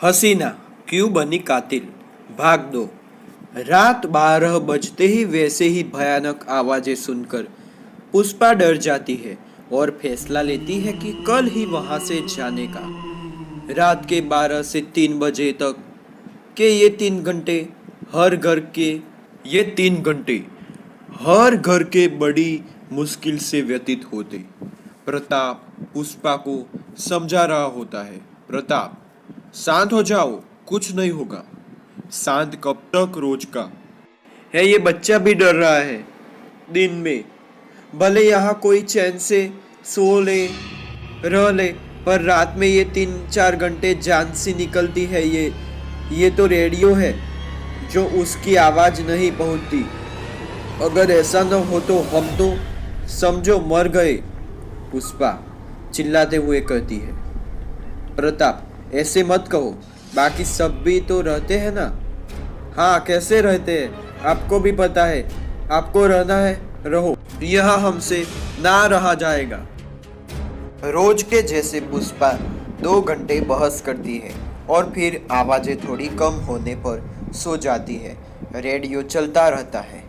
हसीना क्यों बनी कातिल भाग दो। रात 12 बजते ही वैसे ही भयानक आवाजें सुनकर पुष्पा डर जाती है और फैसला लेती है कि कल ही वहां से जाने का। रात के 12 से 3 बजे तक के हर घर के ये 3 घंटे हर घर के बड़ी मुश्किल से व्यतीत होते। प्रताप पुष्पा को समझा रहा होता है। प्रताप, शांत हो जाओ, कुछ नहीं होगा। शांत कब तक रोज का है, ये बच्चा भी डर रहा है। दिन में भले यहाँ कोई चैन से सो ले रह ले, पर रात में ये 3-4 घंटे जान सी निकलती है। ये तो रेडियो है जो उसकी आवाज नहीं पहुंचती। अगर ऐसा न हो तो हम तो समझो मर गए, पुष्पा चिल्लाते हुए कहती है। प्रताप, ऐसे मत कहो, बाकी सब भी तो रहते हैं ना। हाँ, कैसे रहते हैं, आपको भी पता है। आपको रहना है रहो, यह हमसे ना रहा जाएगा। रोज के जैसे पुष्पा 2 घंटे बहस करती है और फिर आवाजें थोड़ी कम होने पर सो जाती है। रेडियो चलता रहता है।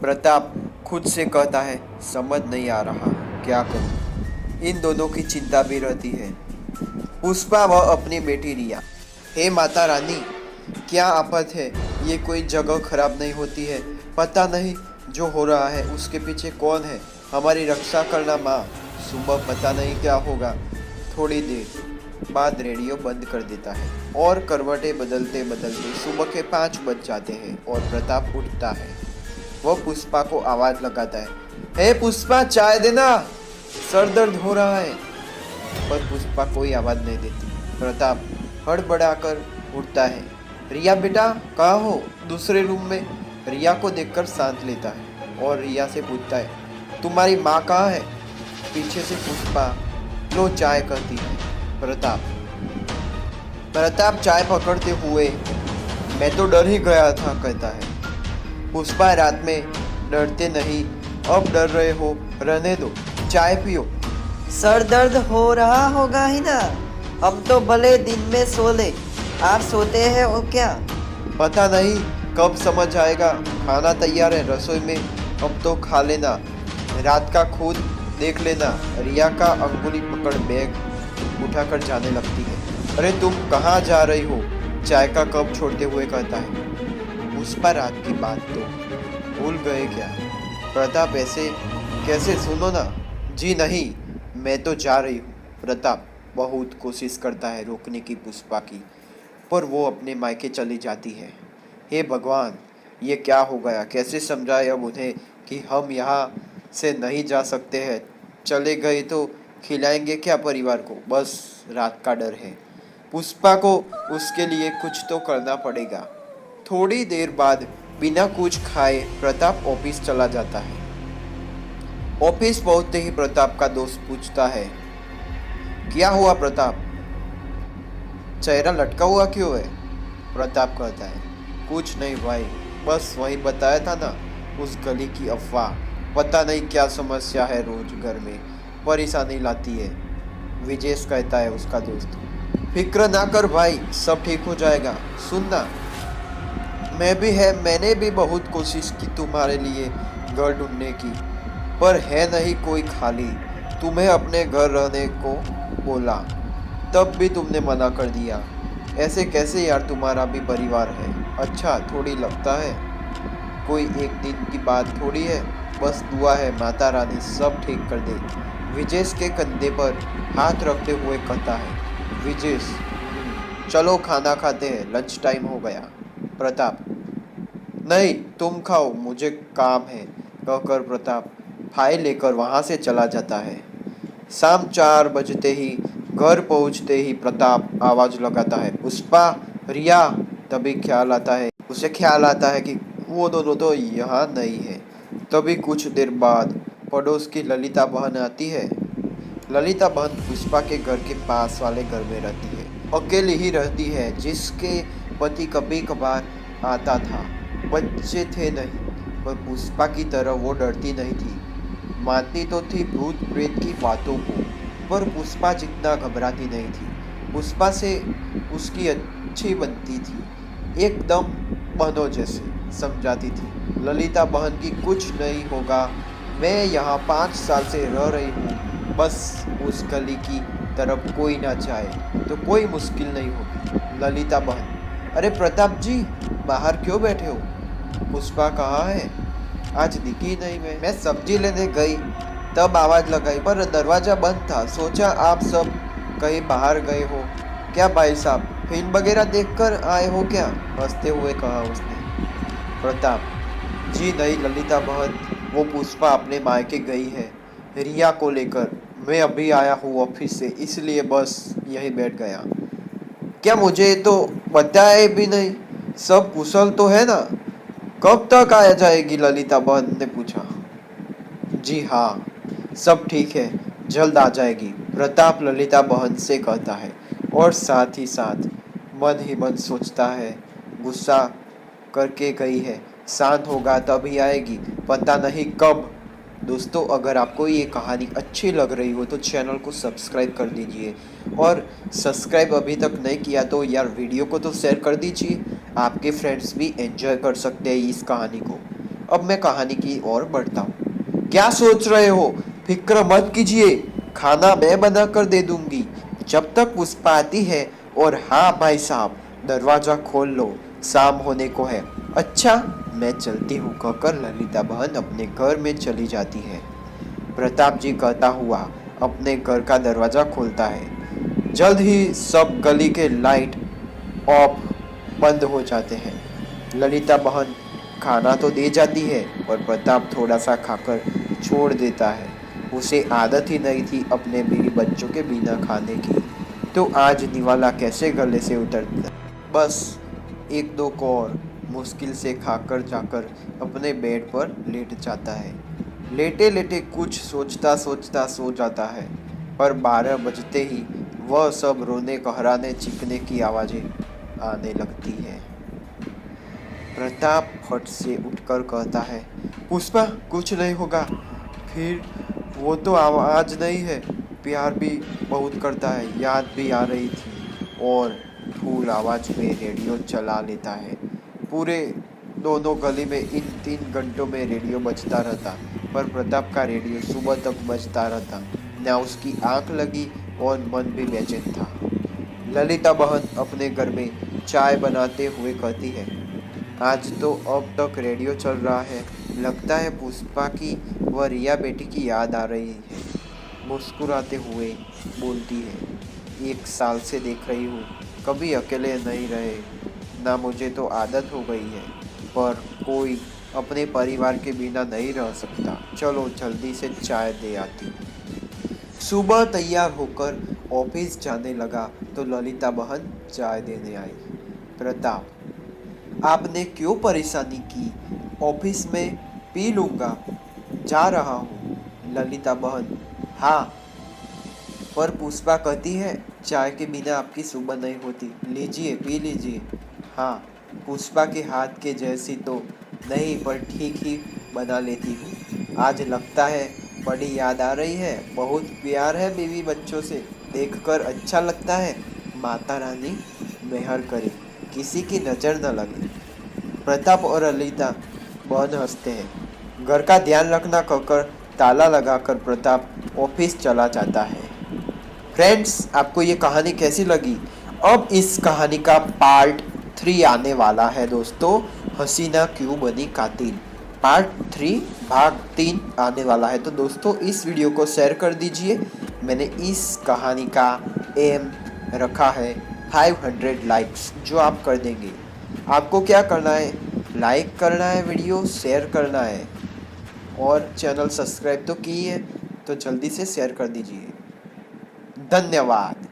प्रताप खुद से कहता है, समझ नहीं आ रहा क्या करूं। इन दोनों की चिंता भी रहती है। पुष्पा व अपनी बेटी रिया। हे माता रानी, क्या आफत है, ये कोई जगह खराब नहीं होती है। पता नहीं जो हो रहा है उसके पीछे कौन है। हमारी रक्षा करना माँ। सुबह पता नहीं क्या होगा। थोड़ी देर बाद रेडियो बंद कर देता है और करवटें बदलते बदलते सुबह के 5 बज जाते हैं और प्रताप उठता है। वह पुष्पा को आवाज लगाता है, हे पुष्पा, चाय देना, सर दर्द हो रहा है। पर पुष्पा कोई आवाज नहीं देती। प्रताप हड़बड़ाकर उठता है। रिया बेटा, कहाँ हो? दूसरे रूम में। रिया को देखकर शांत लेता है और रिया से पूछता है, तुम्हारी माँ कहाँ है? पीछे से पुष्पा, लो चाय, कहती है। प्रताप चाय पकड़ते हुए, मैं तो डर ही गया था, कहता है। पुष्पा, रात में डरते नहीं, अब डर रहे हो, रहने दो, चाय पियो। सर दर्द हो रहा होगा ही ना। हम तो भले दिन में सो ले, आप सोते हैं वो क्या? पता नहीं कब समझ आएगा। खाना तैयार है रसोई में, अब तो खा लेना। रात का खुद देख लेना। रिया का अंगुली पकड़ बैग उठाकर जाने लगती है। अरे तुम कहाँ जा रही हो? चाय का कप छोड़ते हुए कहता है। पुष्पा, रात की बात तो भूल गए क्या? प्रताप, ऐसे कैसे, सुनो ना। जी नहीं, मैं तो जा रही हूँ। प्रताप बहुत कोशिश करता है रोकने की पुष्पा की, पर वो अपने मायके चली जाती है। हे भगवान, ये क्या हो गया? कैसे समझाए अब उन्हें कि हम यहाँ से नहीं जा सकते हैं। चले गए तो खिलाएंगे क्या परिवार को? बस रात का डर है। पुष्पा को उसके लिए कुछ तो करना पड़ेगा। थोड़ी देर बाद बिना कुछ खाए प्रताप ऑफिस चला जाता है। ऑफिस पहुंचते ही प्रताप का दोस्त पूछता है, क्या हुआ प्रताप? चेहरा लटका हुआ क्यों है? प्रताप कहता है, कुछ नहीं भाई, बस वही बताया था ना, उस गली की अफवाह। पता नहीं क्या समस्या है, रोज घर में परेशानी लाती है। विजेश कहता है उसका दोस्त। फिक्र ना कर भाई, सब ठीक हो जाएगा। सुनना, मैंने भी बहुत कोशिश की तुम्हारे लिए घर ढूंढने की, पर है नहीं कोई खाली। तुम्हें अपने घर रहने को बोला, तब भी तुमने मना कर दिया। ऐसे कैसे यार, तुम्हारा भी परिवार है। अच्छा, थोड़ी लगता है, कोई एक दिन की बात थोड़ी है। बस दुआ है माता रानी सब ठीक कर दे। विजेश के कंधे पर हाथ रखते हुए कहता है। विजेश, चलो खाना खाते हैं, लंच टाइम हो गया। प्रताप, नहीं तुम खाओ, मुझे काम है, कहकर प्रताप फाइल लेकर वहाँ से चला जाता है। शाम 4 बजते ही घर पहुँचते ही प्रताप आवाज़ लगाता है, पुष्पा, रिया। तभी उसे ख्याल आता है कि वो दोनों तो यहाँ नहीं है। तभी कुछ देर बाद पड़ोस की ललिता बहन आती है। ललिता बहन पुष्पा के घर के पास वाले घर में रहती है। अकेली ही रहती है, जिसके पति कभी कभार आता था। बच्चे थे नहीं, पर पुष्पा की तरह वो डरती नहीं थी। मानती तो थी भूत प्रेत की बातों को, पर पुष्पा जितना घबराती नहीं थी। पुष्पा से उसकी अच्छी बनती थी, एकदम बहनों जैसे समझाती थी। ललिता बहन की कुछ नहीं होगा, मैं यहाँ 5 साल से रह रही हूँ, बस उस गली की तरफ कोई ना जाए तो कोई मुश्किल नहीं होगी। ललिता बहन, अरे प्रताप जी, बाहर क्यों बैठे हो? पुष्पा कहाँ है? आज दिखी नहीं। मैं सब्जी लेने गई तब आवाज लगाई पर दरवाजा बंद था, सोचा आप सब कहीं बाहर गए हो क्या भाई साहब, फिल्म वगैरह देखकर आए हो क्या? हंसते हुए कहा उसने। प्रताप, जी नहीं ललिता बहन, वो पुष्पा अपने मायके गई है रिया को लेकर। मैं अभी आया हूँ ऑफिस से, इसलिए बस यहीं बैठ गया। क्या मुझे तो बताए भी नहीं? सब कुशल तो है ना? कब तक आ जाएगी? ललिता बहन ने पूछा। जी हाँ, सब ठीक है, जल्द आ जाएगी, प्रताप ललिता बहन से कहता है और साथ ही साथ मन ही मन सोचता है, गुस्सा करके गई है, शांत होगा तभी आएगी, पता नहीं कब। दोस्तों, अगर आपको ये कहानी अच्छी लग रही हो तो चैनल को सब्सक्राइब कर दीजिए, और सब्सक्राइब अभी तक नहीं किया तो यार वीडियो को तो शेयर कर दीजिए, आपके फ्रेंड्स भी एंजॉय कर सकते हैं इस कहानी को। अब मैं कहानी की ओर बढ़ता हूँ। क्या सोच रहे हो? फिक्र मत कीजिए, खाना मैं बना कर दे दूंगी जब तक पुष्पा आती है। और हाँ भाई साहब, दरवाजा खोल लो, शाम होने को है। अच्छा, मैं चलती हूँ कहकर ललिता बहन अपने घर में चली जाती है। प्रताप जी कहता हुआ अपने घर का दरवाजा खोलता है। जल्द ही सब गली के लाइट ऑफ बंद हो जाते हैं। ललिता बहन खाना तो दे जाती है और प्रताप थोड़ा सा खाकर छोड़ देता है। उसे आदत ही नहीं थी अपने बीवी बच्चों के बिना खाने की, तो आज निवाला कैसे गले से उतरता। बस एक दो को और मुश्किल से खाकर जाकर अपने बेड पर लेट जाता है। लेटे लेटे कुछ सोचता सोचता सो जाता है, पर 12 बजते ही वह सब रोने कहराने चीखने की आवाज़ें आने लगती है। प्रताप फट से उठकर कहता है, पुष्पा कुछ नहीं होगा। फिर वो तो आवाज़ नहीं है, प्यार भी बहुत करता है, याद भी आ रही थी। और फूल आवाज़ में रेडियो चला लेता है। पूरे दोनों गली में इन 3 घंटों में रेडियो बजता रहता, पर प्रताप का रेडियो सुबह तक बजता रहता ना। उसकी आंख लगी और मन भी बेचैन था। ललिता बहन अपने घर में चाय बनाते हुए कहती है, आज तो अब तक रेडियो चल रहा है, लगता है पुष्पा की व रिया बेटी की याद आ रही है। मुस्कुराते हुए बोलती है, 1 साल से देख रही हूँ, कभी अकेले नहीं रहे ना, मुझे तो आदत हो गई है, पर कोई अपने परिवार के बिना नहीं रह सकता। चलो जल्दी से चाय दे आती। सुबह तैयार होकर ऑफिस जाने लगा तो ललिता बहन चाय देने आई। प्रताप, आपने क्यों परेशानी की? ऑफिस में पी लूँगा, जा रहा हूँ। ललिता बहन, हाँ, पर पुष्पा कहती है चाय के बिना आपकी सुबह नहीं होती, लीजिए पी लीजिए। हाँ, पुष्पा के हाथ के जैसी तो नहीं, पर ठीक ही बना लेती हूँ। आज लगता है बड़ी याद आ रही है, बहुत प्यार है बीवी बच्चों से, देखकर अच्छा लगता है। माता रानी मेहर करे, किसी की नज़र न लगे। प्रताप और ललिता बहन हंसते हैं। घर का ध्यान रखना कहकर ताला लगाकर प्रताप ऑफिस चला जाता है। फ्रेंड्स, आपको ये कहानी कैसी लगी? अब इस कहानी का पार्ट 3 आने वाला है दोस्तों, हसीना क्यों बनी कातिल। पार्ट 3 भाग 3 आने वाला है, तो दोस्तों इस वीडियो को शेयर कर दीजिए। मैंने इस कहानी का एम रखा है 500 लाइक्स, जो आप कर देंगे। आपको क्या करना है? लाइक करना है, वीडियो शेयर करना है, और चैनल सब्सक्राइब तो की है, तो जल्दी से शेयर कर दीजिए। धन्यवाद।